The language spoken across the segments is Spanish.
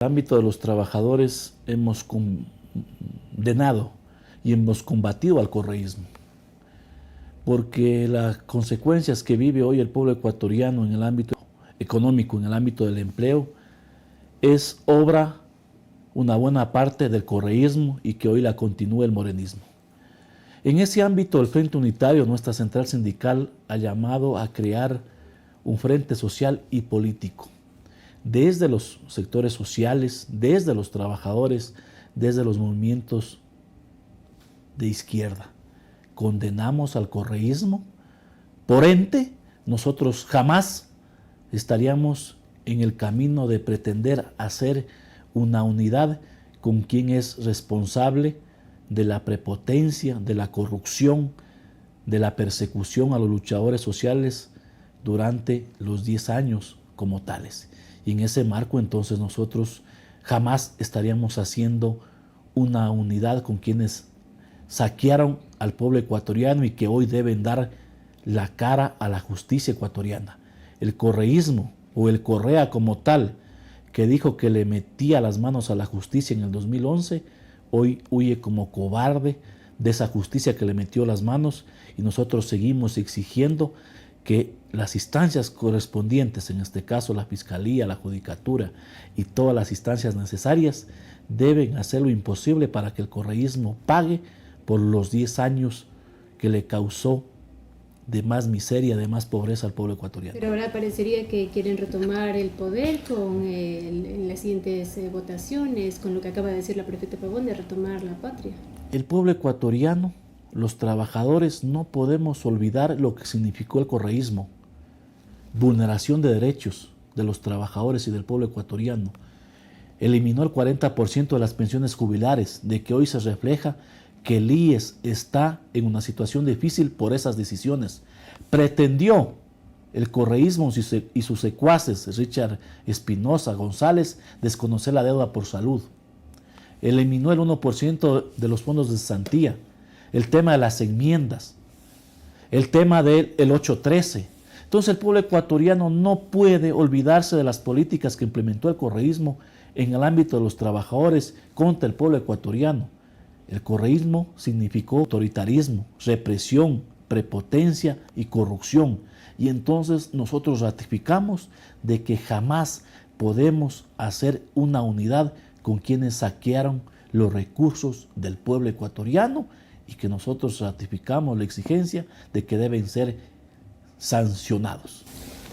el ámbito de los trabajadores hemos condenado y hemos combatido al correísmo, porque las consecuencias que vive hoy el pueblo ecuatoriano en el ámbito económico, en el ámbito del empleo, es obra una buena parte del correísmo y que hoy la continúa el morenismo. En ese ámbito, el Frente Unitario, nuestra central sindical, ha llamado a crear un frente social y político, desde los sectores sociales, desde los trabajadores, desde los movimientos de izquierda. Condenamos al correísmo, por ende, nosotros jamás estaríamos en el camino de pretender hacer una unidad con quien es responsable de la prepotencia, de la corrupción, de la persecución a los luchadores sociales durante los 10 años como tales. Y en ese marco entonces nosotros jamás estaríamos haciendo una unidad con quienes saquearon al pueblo ecuatoriano y que hoy deben dar la cara a la justicia ecuatoriana. El correísmo o el Correa como tal, que dijo que le metía las manos a la justicia en el 2011, hoy huye como cobarde de esa justicia que le metió las manos, y nosotros seguimos exigiendo que las instancias correspondientes, en este caso la Fiscalía, la Judicatura y todas las instancias necesarias, deben hacer lo imposible para que el correísmo pague por los 10 años que le causó de más miseria, de más pobreza al pueblo ecuatoriano. Pero ahora parecería que quieren retomar el poder en las siguientes votaciones, con lo que acaba de decir la prefecta Pavón, de retomar la patria. El pueblo ecuatoriano, los trabajadores, no podemos olvidar lo que significó el correísmo. Vulneración de derechos de los trabajadores y del pueblo ecuatoriano. Eliminó el 40% de las pensiones jubilares, de que hoy se refleja que el IES está en una situación difícil por esas decisiones. Pretendió el correísmo y sus secuaces, Richard Espinosa, González, desconocer la deuda por salud. Eliminó el 1% de los fondos de cesantía, el tema de las enmiendas, el tema del 813. Entonces el pueblo ecuatoriano no puede olvidarse de las políticas que implementó el correísmo en el ámbito de los trabajadores contra el pueblo ecuatoriano. El correísmo significó autoritarismo, represión, prepotencia y corrupción. Y entonces nosotros ratificamos de que jamás podemos hacer una unidad con quienes saquearon los recursos del pueblo ecuatoriano, y que nosotros ratificamos la exigencia de que deben ser sancionados.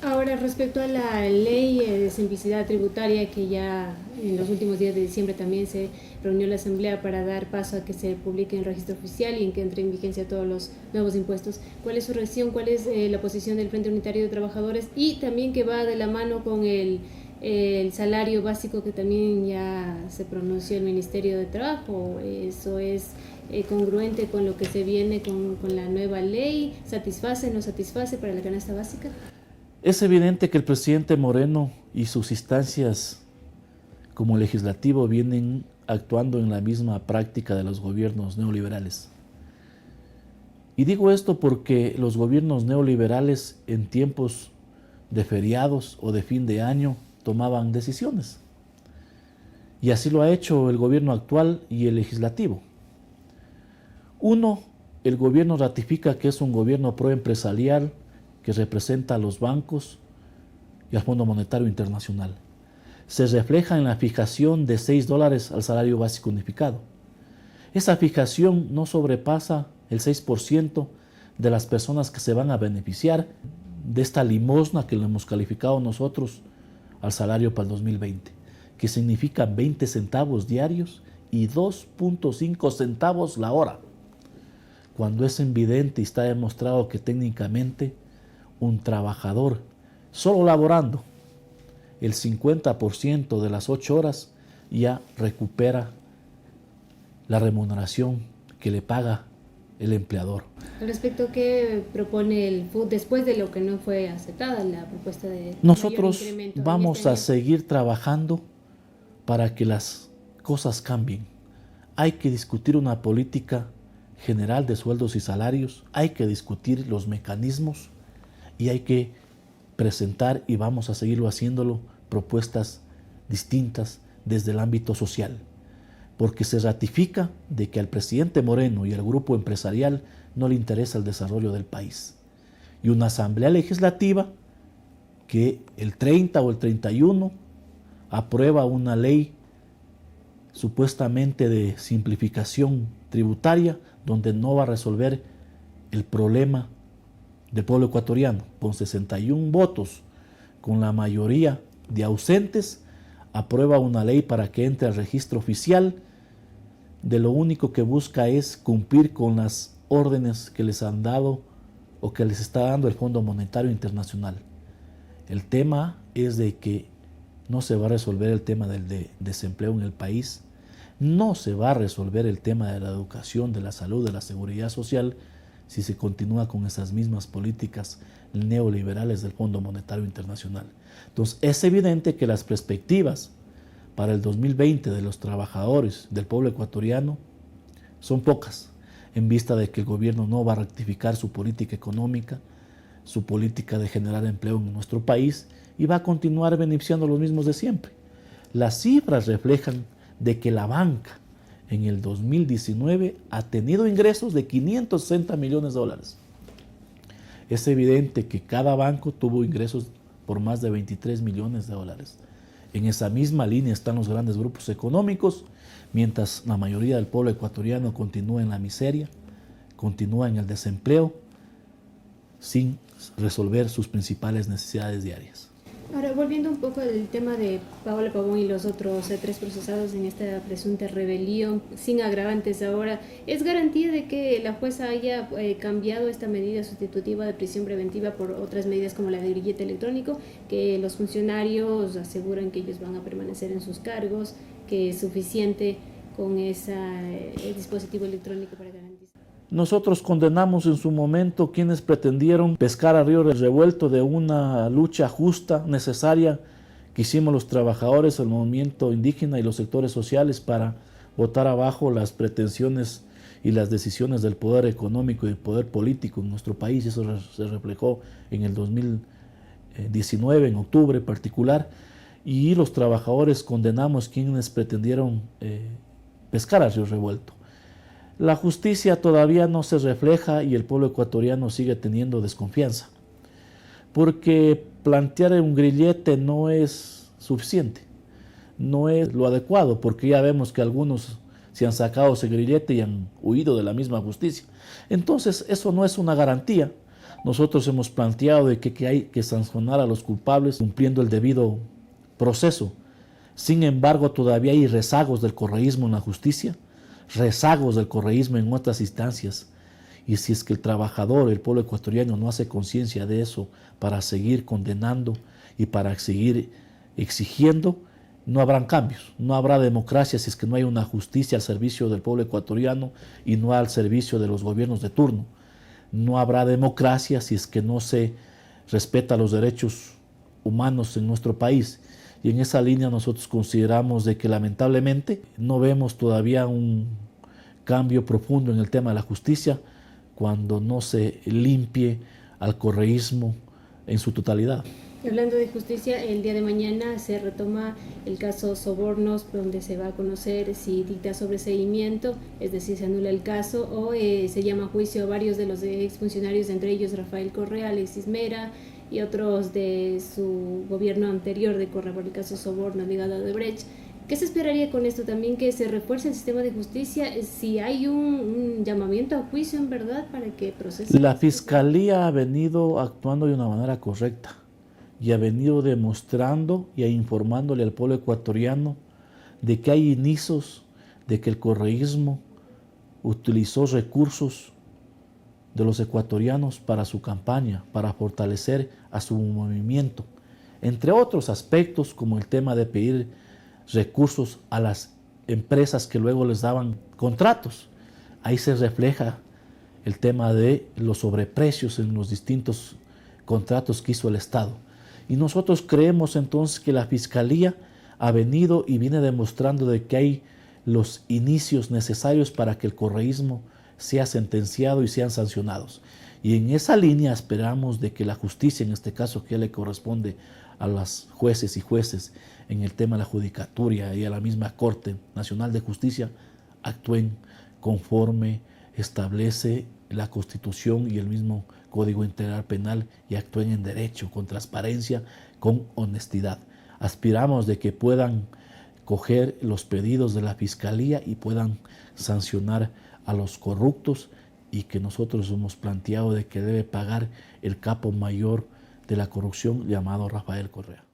Ahora, respecto a la ley de simplicidad tributaria, que ya en los últimos días de diciembre también se reunió la Asamblea para dar paso a que se publique en el registro oficial y en que entre en vigencia todos los nuevos impuestos. ¿Cuál es su reacción? ¿Cuál es la posición del Frente Unitario de Trabajadores? Y también que va de la mano con el salario básico, que también ya se pronunció el Ministerio de Trabajo. ¿Eso es congruente con lo que se viene con la nueva ley? ¿Satisface, no satisface para la canasta básica? Es evidente que el presidente Moreno y sus instancias como legislativo vienen actuando en la misma práctica de los gobiernos neoliberales. Y digo esto porque los gobiernos neoliberales en tiempos de feriados o de fin de año tomaban decisiones. Y así lo ha hecho el gobierno actual y el legislativo. Uno, el gobierno ratifica que es un gobierno proempresarial que representa a los bancos y al Fondo Monetario Internacional. Se refleja en la fijación de $6 al salario básico unificado. Esa fijación no sobrepasa el 6% de las personas que se van a beneficiar de esta limosna que le hemos calificado nosotros al salario para el 2020, que significa 20 centavos diarios y 2.5 centavos la hora, cuando es evidente y está demostrado que técnicamente un trabajador, solo laborando el 50% de las 8 horas, ya recupera la remuneración que le paga el empleador. Al respecto, ¿qué propone el FUT después de lo que no fue aceptada la propuesta de Nosotros vamos a seguir trabajando para que las cosas cambien. Hay que discutir una política general de sueldos y salarios, hay que discutir los mecanismos y hay que presentar, y vamos a seguirlo haciéndolo, propuestas distintas desde el ámbito social, porque se ratifica de que al presidente Moreno y al grupo empresarial no le interesa el desarrollo del país. Y una asamblea legislativa que el 30 o el 31 aprueba una ley supuestamente de simplificación tributaria, donde no va a resolver el problema del pueblo ecuatoriano. Con 61 votos, con la mayoría de ausentes, aprueba una ley para que entre al registro oficial. De lo único que busca es cumplir con las órdenes que les han dado o que les está dando el Fondo Monetario Internacional. El tema es de que no se va a resolver el tema del desempleo en el país, no se va a resolver el tema de la educación, de la salud, de la seguridad social, si se continúa con esas mismas políticas neoliberales del Fondo Monetario Internacional. Entonces, es evidente que las perspectivas para el 2020 de los trabajadores del pueblo ecuatoriano son pocas, en vista de que el gobierno no va a rectificar su política económica, su política de generar empleo en nuestro país, y va a continuar beneficiando a los mismos de siempre. Las cifras reflejan de que la banca en el 2019 ha tenido ingresos de 560 millones de dólares. Es evidente que cada banco tuvo ingresos por más de 23 millones de dólares. En esa misma línea están los grandes grupos económicos, mientras la mayoría del pueblo ecuatoriano continúa en la miseria, continúa en el desempleo, sin resolver sus principales necesidades diarias. Ahora, volviendo un poco al tema de Paola Pavón y los otros 3 procesados en esta presunta rebelión, sin agravantes ahora, ¿es garantía de que la jueza haya cambiado esta medida sustitutiva de prisión preventiva por otras medidas como la de grillete electrónico, que los funcionarios aseguran que ellos van a permanecer en sus cargos, que es suficiente con ese dispositivo electrónico para garantizar? Nosotros condenamos en su momento quienes pretendieron pescar a río revuelto de una lucha justa, necesaria, que hicimos los trabajadores, el movimiento indígena y los sectores sociales para botar abajo las pretensiones y las decisiones del poder económico y del poder político en nuestro país. Eso se reflejó en el 2019, en octubre en particular, y los trabajadores condenamos quienes pretendieron pescar a río revuelto. La justicia todavía no se refleja y el pueblo ecuatoriano sigue teniendo desconfianza, porque plantear un grillete no es suficiente, no es lo adecuado, porque ya vemos que algunos se han sacado ese grillete y han huido de la misma justicia. Entonces, eso no es una garantía. Nosotros hemos planteado de que hay que sancionar a los culpables cumpliendo el debido proceso. Sin embargo, todavía hay rezagos del correísmo en la justicia, rezagos del correísmo en otras instancias, y si es que el trabajador, el pueblo ecuatoriano no hace conciencia de eso para seguir condenando y para seguir exigiendo, no habrán cambios, no habrá democracia si es que no hay una justicia al servicio del pueblo ecuatoriano y no al servicio de los gobiernos de turno. No habrá democracia si es que no se respeta los derechos humanos en nuestro país. Y en esa línea nosotros consideramos de que lamentablemente no vemos todavía un cambio profundo en el tema de la justicia cuando no se limpie al correísmo en su totalidad. Hablando de justicia, el día de mañana se retoma el caso Sobornos, donde se va a conocer si dicta sobreseimiento, es decir, se anula el caso, o se llama a juicio a varios de los exfuncionarios, entre ellos Rafael Correa, Alexis Mera y otros de su gobierno anterior de Correa por el caso Sobornos ligado a Odebrecht. ¿Qué se esperaría con esto también? Que se refuerce el sistema de justicia, si hay un llamamiento a juicio en verdad para que procese. La Fiscalía ha venido actuando de una manera correcta y ha venido demostrando y informándole al pueblo ecuatoriano de que hay indicios de que el correísmo utilizó recursos de los ecuatorianos para su campaña, para fortalecer a su movimiento, entre otros aspectos como el tema de pedir recursos a las empresas que luego les daban contratos. Ahí se refleja el tema de los sobreprecios en los distintos contratos que hizo el Estado. Y nosotros creemos entonces que la Fiscalía ha venido y viene demostrando de que hay los inicios necesarios para que el correísmo sea sentenciado y sean sancionados. Y en esa línea esperamos de que la justicia, en este caso que le corresponde a los jueces y jueces en el tema de la judicatura y a la misma Corte Nacional de Justicia actúen conforme establece la Constitución y el mismo Código Integral Penal y actúen en derecho, con transparencia, con honestidad. Aspiramos de que puedan coger los pedidos de la Fiscalía y puedan sancionar a los corruptos, y que nosotros hemos planteado de que debe pagar el capo mayor de la corrupción llamado Rafael Correa.